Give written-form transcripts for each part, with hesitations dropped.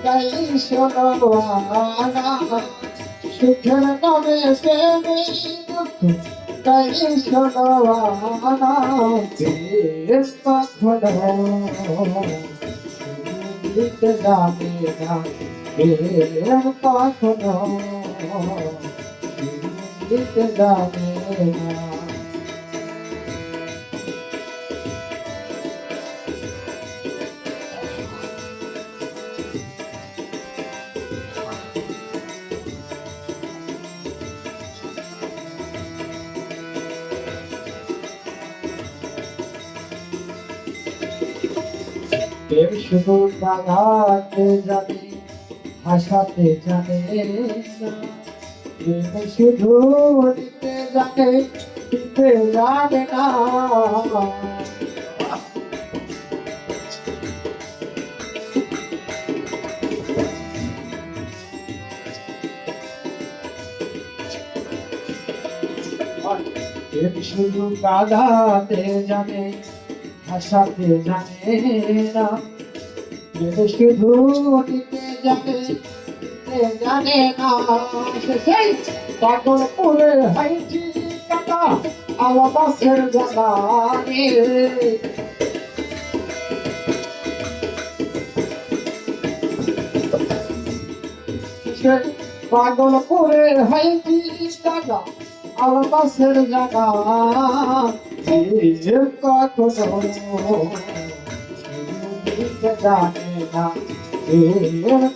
তাই শোনো আনা সুখের নামে প্রেমে দুঃখ তাই শোনো আনা প্রেম কখনো দিতে যাবে না প্রেম কখনো দিতে যাবে না। প্রেম শুধু বাঁধাতে জানে হাসাতে জানে না, প্রেম শুধু দিতে জানে দিতে জানে না। প্রেম শুধু বাঁধাতে জানে হাসাতে জানে না, প্রেম শুধু দিতে জানে দিতে জানে না। সেই পাগল করে হাইটি কাটা আলাবাসের জানানে সেই পাগল করে হাইটি কাটা আলাবাসের জানা কখনো দিতে জানে না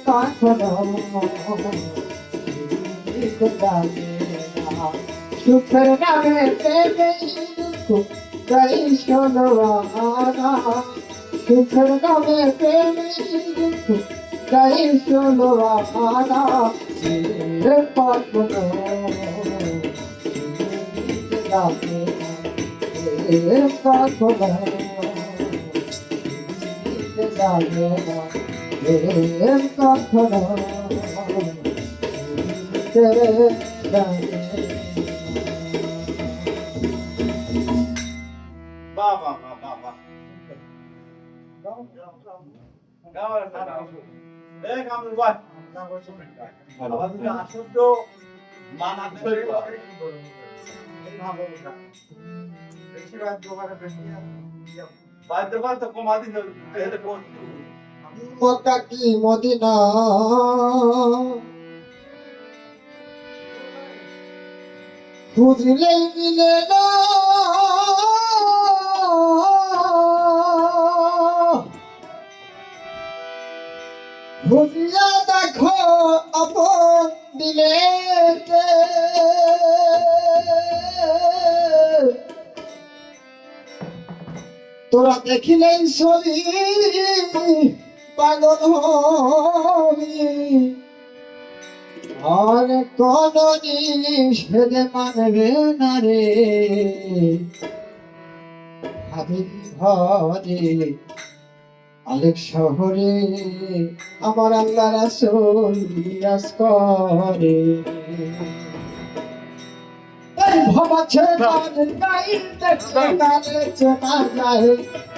কখনো দিতে জানে না। সুখের নামে প্রেমে দুঃখ তাই শোনো আনা সুখের নামে প্রেমে দুঃখ তাই শোনো আনা কখনো দিতে জানে না কখনো দিতে জানে না কখনো দিতে জানে না। বাহ বাহ বাহ বাহ বাহ কামরুল ভাই আমাদের আশ্চর্য মানানসই বাইতে বাইতে কমা দিতে মক্কা কি মদিনা খুঁজলেই মিলে না, খুঁজিয়া দেখো আপন দিলে তোরা দেখিলেই ছবি পাগল হবি আর কোন নিষেধ মানবে না রে হাবিব ঘরে আলেক শহরে আমার আল্লাহ রাসূল বিরাজ করে। এই ভবাছে তার গাই দেখলে তারে চেনা যায়,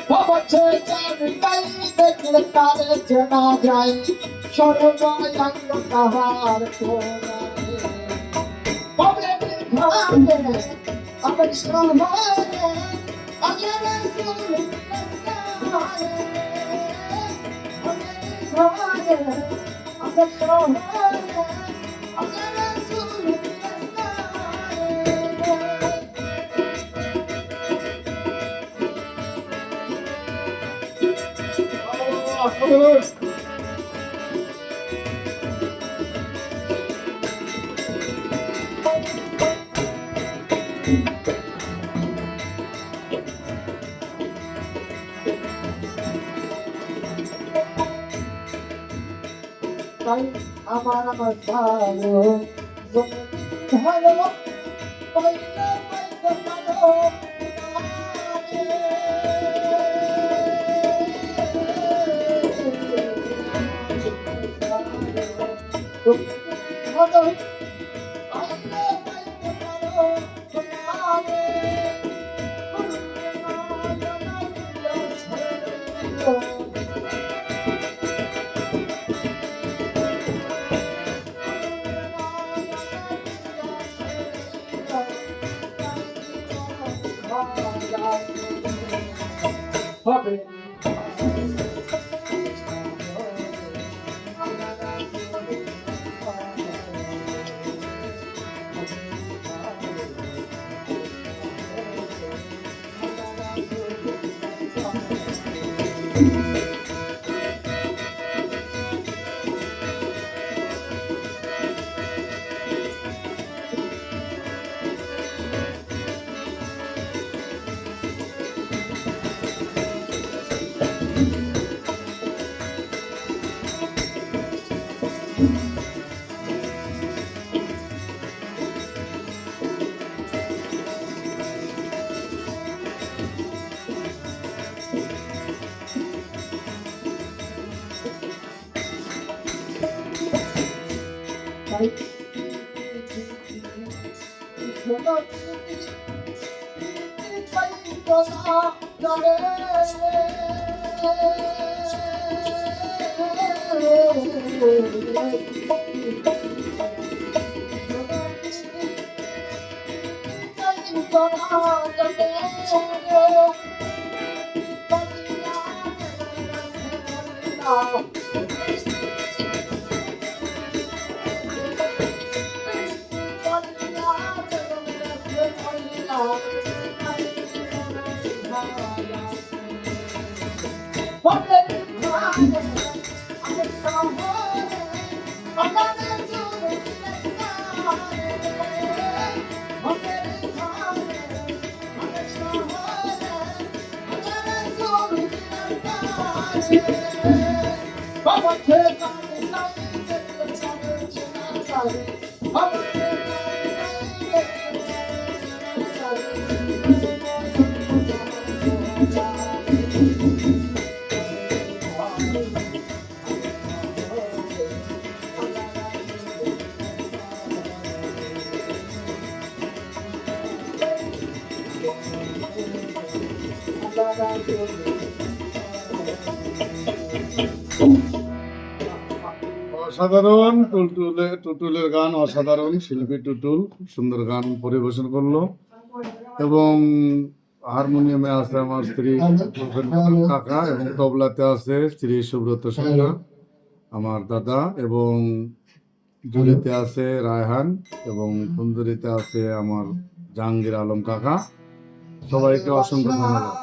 ভবাছে তার গাই দেখলে তারে চেনা যায়, সর্বয়াঙ্গ তাহার কোনারে পবে ঘরে আমার শহরে আল্লাহ রাসূল তাই আমার ভালো ভালো পাইলে পাইতে পারো ভালো পাইলে পাইতে পারো অসাধারণ টুটুলের গান অসাধারণ। শিল্পী টুটুল খুব সুন্দর গান পরিবেশন করলো এবং হারমোনিয়ামে আছে আমার স্ত্রী কাকা এবং তবলাতে আছে শ্রী সুব্রত সাহা আমার দাদা এবং জুলিতে আছে রায়হান এবং কুন্দরিতে আছে আমার জাহাঙ্গীর আলম কাকা। সবাইকে অসংখ্য ধন্যবাদ।